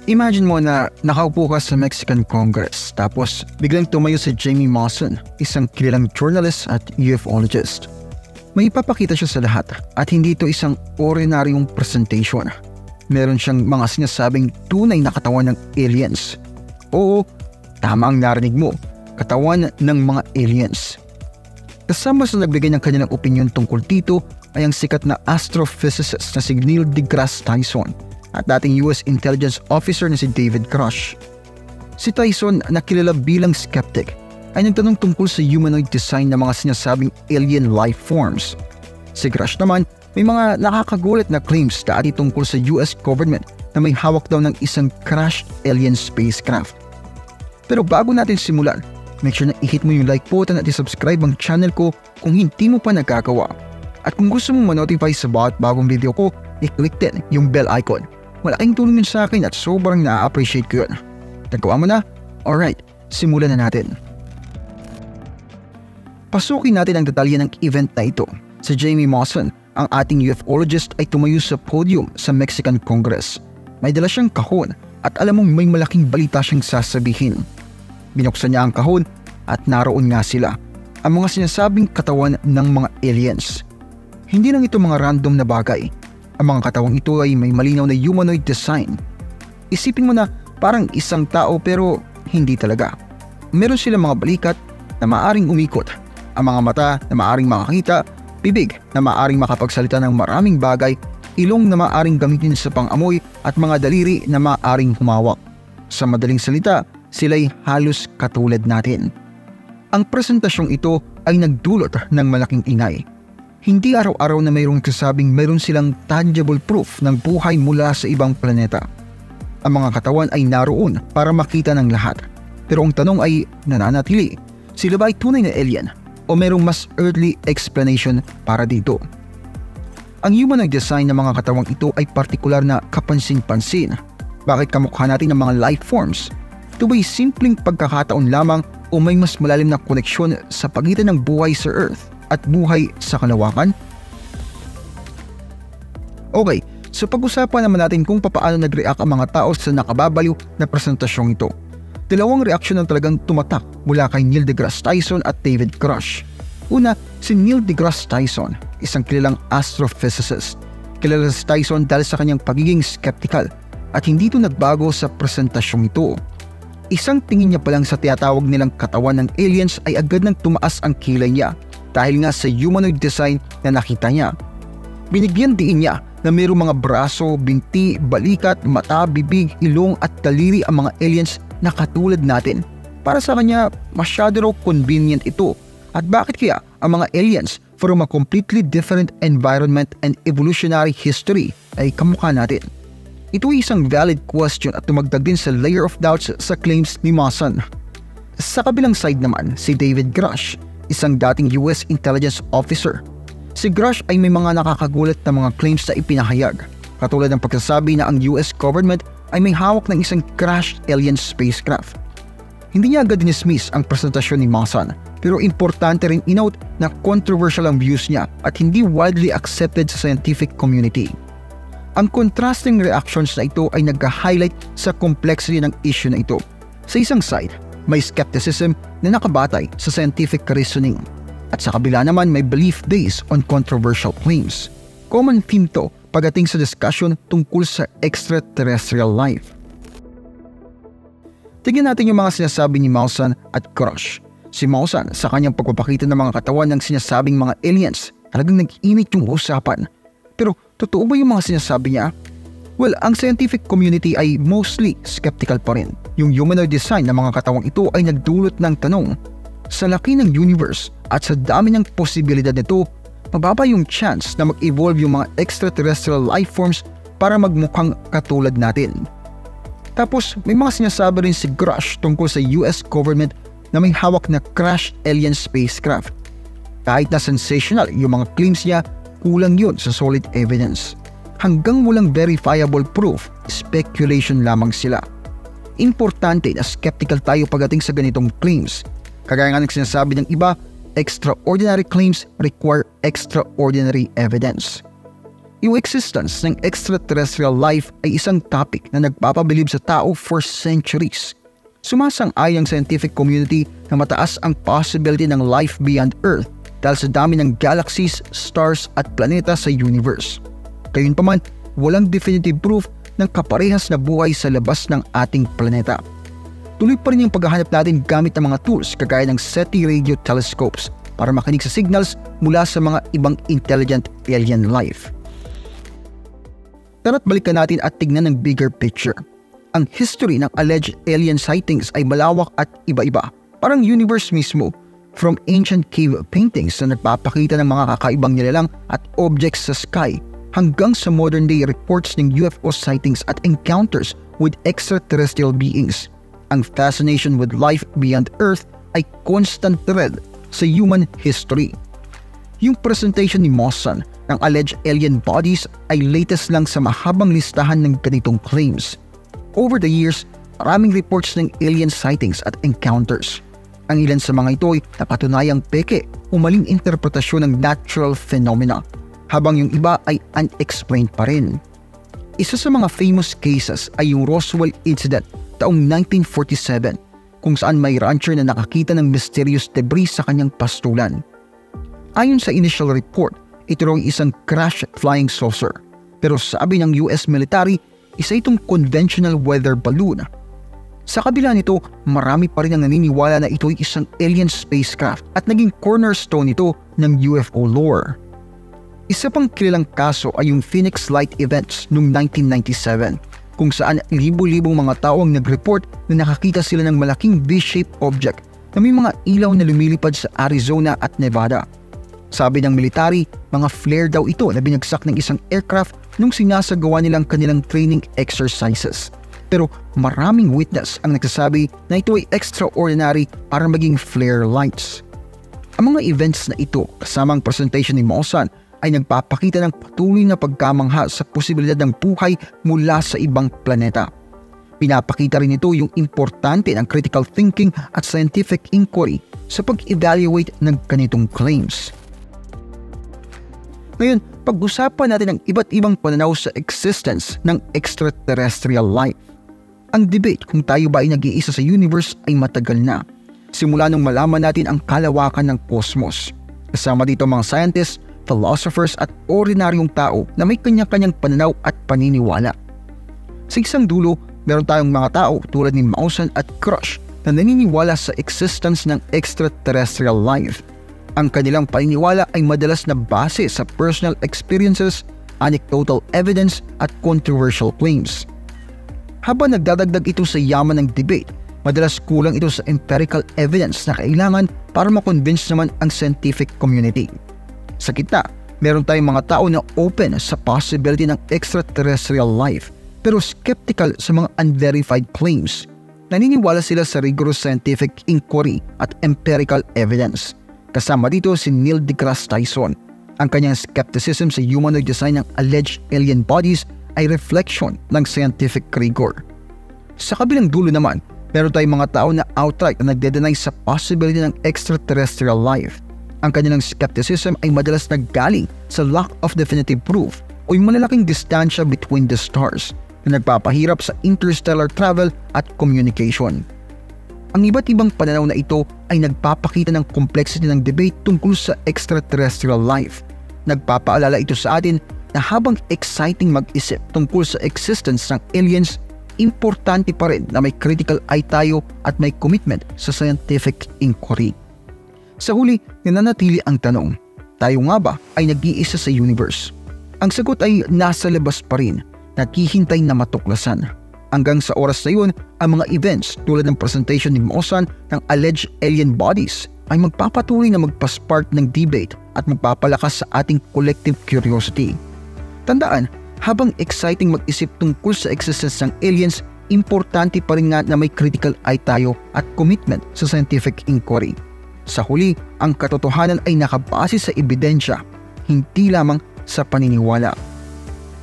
Imagine mo na nakaupo ka sa Mexican Congress tapos biglang tumayo si Jamie Maussan, isang kilalang journalist at ufologist. May ipapakita siya sa lahat at hindi ito isang ordinaryong presentation. Meron siyang mga sinasabing tunay na katawan ng aliens. Oo, tama ang narinig mo, katawan ng mga aliens. Kasama sa nagbigay ng kanilang opinyon tungkol dito ay ang sikat na astrophysicist na si Neil deGrasse Tyson at dating US intelligence officer na si David Grush. Si Tyson na kilala bilang skeptic ay nagtanong tungkol sa humanoid design ng mga sinasabing alien life forms. Si Grush naman may mga nakakagulat na claims dati tungkol sa US government na may hawak daw ng isang crashed alien spacecraft. Pero bago natin simulan, make sure na i-hit mo yung like button at i-subscribe ang channel ko kung hindi mo pa nagagawa. At kung gusto mong ma-notify sa bawat bagong video ko, i-click din yung bell icon. Malaking tulong yun sa akin at sobrang na-appreciate ko yun. Nagawa mo na? Alright, simulan na natin. Pasukin natin ang detalye ng event na ito. Si Jamie Maussan, ang ating ufologist, ay tumayo sa podium sa Mexican Congress. May dala siyang kahon at alam mong may malaking balita siyang sasabihin. Binuksan niya ang kahon at naroon nga sila, ang mga sinasabing katawan ng mga aliens. Hindi lang ito mga random na bagay. Ang mga katawang ito ay may malinaw na humanoid design. Isipin mo na parang isang tao pero hindi talaga. Meron silang mga balikat na maaring umikot, ang mga mata na maaring makakita, bibig na maaring makapagsalita ng maraming bagay, ilong na maaring gamitin sa pang-amoy at mga daliri na maaring humawak. Sa madaling salita, sila'y halos katulad natin. Ang presentasyong ito ay nagdulot ng malaking ingay. Hindi araw-araw na mayroong kasabing mayroon silang tangible proof ng buhay mula sa ibang planeta. Ang mga katawan ay naroon para makita ng lahat. Pero ang tanong ay nananatili, sila ba ay tunay na alien o mayroong mas earthly explanation para dito? Ang humanoid design ng mga katawang ito ay partikular na kapansin-pansin. Bakit kamukha natin ng mga life forms? Ito ba'y simpleng pagkakataon lamang o may mas malalim na koneksyon sa pagitan ng buhay sa Earth at buhay sa kalawakan? Okay, so pag-usapan naman natin kung paano nag-react ang mga tao sa nakababaliw na presentasyong ito. Dalawang reaksyon ang talagang tumatak mula kay Neil deGrasse Tyson at David Grush. Una, si Neil deGrasse Tyson, isang kilalang astrophysicist. Kilala si Tyson dahil sa kanyang pagiging skeptical at hindi ito nagbago sa presentasyong ito. Isang tingin niya pa lang sa tinatawag nilang katawan ng aliens ay agad nang tumaas ang kilay niya dahil nga sa humanoid design na nakita niya. Binigyan din niya na mayroong mga braso, binti, balikat, mata, bibig, ilong at daliri ang mga aliens na katulad natin. Para sa kanya, masyado raw convenient ito. At bakit kaya ang mga aliens from a completely different environment and evolutionary history ay kamukha natin? Ito ay isang valid question at tumagdag din sa layer of doubts sa claims ni Maussan. Sa kabilang side naman, si David Grush, isang dating US intelligence officer. Si Grush ay may mga nakakagulat na mga claims na ipinahayag, katulad ng pagsasabi na ang US government ay may hawak ng isang crashed alien spacecraft. Hindi niya agad dinismiss ang presentasyon ni Maussan, pero importante rin inote na controversial ang views niya at hindi widely accepted sa scientific community. Ang contrasting reactions na ito ay nag-highlight sa complexity ng issue na ito. Sa isang side, may skepticism na nakabatay sa scientific reasoning. At sa kabila naman may belief based on controversial claims. Common theme to pagdating sa discussion tungkol sa extraterrestrial life. Tignan natin yung mga sinasabi ni Maussan at Grush. Si Maussan sa kanyang pagpapakita ng mga katawan ng sinasabing mga aliens, talagang nag-init yung usapan. Pero totoo ba yung mga sinasabi niya? Well, ang scientific community ay mostly skeptical pa rin. Yung humanoid design ng mga katawang ito ay nagdulot ng tanong. Sa laki ng universe at sa dami ng posibilidad nito, mababa yung chance na mag-evolve yung mga extraterrestrial life forms para magmukhang katulad natin. Tapos may mga sinasabi rin si Grush tungkol sa US government na may hawak na crashed alien spacecraft. Kahit na sensational yung mga claims niya, kulang yun sa solid evidence. Hanggang walang verifiable proof, speculation lamang sila. Importante na skeptical tayo pagdating sa ganitong claims. Kagaya nga ng sinasabi ng iba, extraordinary claims require extraordinary evidence. Yung existence ng extraterrestrial life ay isang topic na nagpapabilib sa tao for centuries. Sumasang-ayon ang scientific community na mataas ang possibility ng life beyond Earth dahil sa dami ng galaxies, stars at planeta sa universe. Gayunpaman, walang definitive proof ng kaparehas na buhay sa labas ng ating planeta. Tuloy pa rin yung paghahanap natin gamit ng mga tools kagaya ng SETI radio telescopes para makinig sa signals mula sa mga ibang intelligent alien life. Tara't balikan natin at tignan ang bigger picture. Ang history ng alleged alien sightings ay malawak at iba-iba, parang universe mismo, from ancient cave paintings na nagpapakita ng mga kakaibang nilalang at objects sa sky hanggang sa modern day reports ng UFO sightings at encounters with extraterrestrial beings. Ang fascination with life beyond Earth ay constant thread sa human history. Yung presentation ni Mawson ng alleged alien bodies ay latest lang sa mahabang listahan ng ganitong claims. Over the years, maraming reports ng alien sightings at encounters. Ang ilan sa mga ito ay napatunayang peke o maling interpretasyon ng natural phenomena, habang yung iba ay unexplained pa rin. Isa sa mga famous cases ay yung Roswell incident taong 1947, kung saan may rancher na nakakita ng mysterious debris sa kanyang pastulan. Ayon sa initial report, ito raw isang crash flying saucer. Pero sabi ng US military, isa itong conventional weather balloon. Sa kabila nito, marami pa rin ang naniniwala na ito ay isang alien spacecraft at naging cornerstone ito ng UFO lore. Isa pang kilalang kaso ay yung Phoenix Light Events noong 1997, kung saan libo-libong mga tao ang nag-report na nakakita sila ng malaking V-shaped object na may mga ilaw na lumilipad sa Arizona at Nevada. Sabi ng military, mga flare daw ito na binagsak ng isang aircraft nung sinasagawa nilang kanilang training exercises. Pero maraming witness ang nagsasabi na ito ay extraordinary para maging flare lights. Ang mga events na ito kasama ang presentation ni Mawson ay nagpapakita ng patuloy na pagkamangha sa posibilidad ng buhay mula sa ibang planeta. Pinapakita rin ito yung importante ng critical thinking at scientific inquiry sa pag-evaluate ng ganitong claims. Ngayon, pag-usapan natin ang iba't ibang pananaw sa existence ng extraterrestrial life. Ang debate kung tayo ba ay nag-iisa sa universe ay matagal na, simula nung malaman natin ang kalawakan ng cosmos. Kasama dito mga scientists, philosophers at ordinaryong tao na may kanya-kanyang pananaw at paniniwala. Sa isang dulo, meron tayong mga tao tulad ni Mawson at Crush na naniniwala sa existence ng extraterrestrial life. Ang kanilang paniniwala ay madalas na base sa personal experiences, anecdotal evidence at controversial claims. Habang nagdadagdag ito sa yaman ng debate, madalas kulang ito sa empirical evidence na kailangan para makonvince naman ang scientific community. Sa gitna, meron tayong mga tao na open sa possibility ng extraterrestrial life pero skeptical sa mga unverified claims. Naniniwala sila sa rigorous scientific inquiry at empirical evidence. Kasama dito si Neil deGrasse Tyson. Ang kanyang skepticism sa humanoid design ng alleged alien bodies ay reflection ng scientific rigor. Sa kabilang dulo naman, meron tayong mga tao na outright na nagde-deny sa possibility ng extraterrestrial life. Ang kanilang skepticism ay madalas naggaling sa lack of definitive proof o yung malalaking distansya between the stars na nagpapahirap sa interstellar travel at communication. Ang iba't ibang pananaw na ito ay nagpapakita ng complexity ng debate tungkol sa extraterrestrial life. Nagpapaalala ito sa atin na habang exciting mag-isip tungkol sa existence ng aliens, importante pa rin na may critical eye tayo at may commitment sa scientific inquiry. Sa huli, nananatili ang tanong, tayo nga ba ay nag-iisa sa universe? Ang sagot ay nasa labas pa rin, naghihintay na matuklasan. Hanggang sa oras na yun, ang mga events tulad ng presentation ni Mawson ng alleged alien bodies ay magpapatuloy na magpa-spark ng debate at magpapalakas sa ating collective curiosity. Tandaan, habang exciting mag-isip tungkol sa existence ng aliens, importante pa rin nga na may critical eye tayo at commitment sa scientific inquiry. Sa huli, ang katotohanan ay nakabase sa ebidensya, hindi lamang sa paniniwala.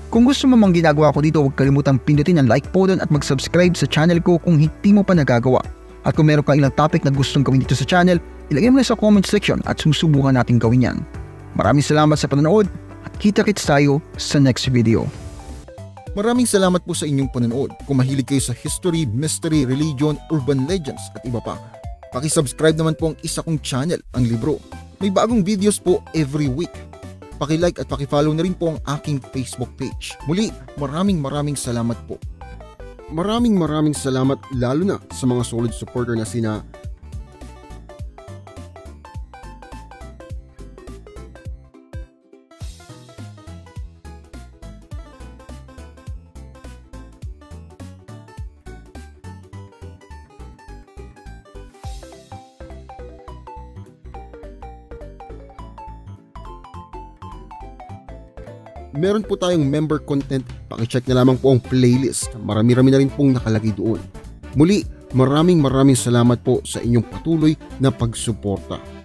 Kung gusto mo mang ginagawa ko dito, huwag kalimutang pindutin ang like button at mag-subscribe sa channel ko kung hindi mo pa nagagawa. At kung meron kang ilang topic na gustong gawin dito sa channel, ilagay mo na sa comment section at susubukan natin gawin yan. Maraming salamat sa panonood. at kita-kits tayo sa next video. Maraming salamat po sa inyong panonood. Kung mahilig kayo sa history, mystery, religion, urban legends at iba pa, paki-subscribe naman po ang isa kong channel, Ang Libro. May bagong videos po every week. Paki-like at paki-follow na rin po ang aking Facebook page. Muli, maraming salamat po. Maraming salamat lalo na sa mga solid supporter na sina meron po tayong member content, pakicheck na lamang po ang playlist. Marami-rami na rin pong nakalagay doon. Muli, maraming salamat po sa inyong patuloy na pagsuporta.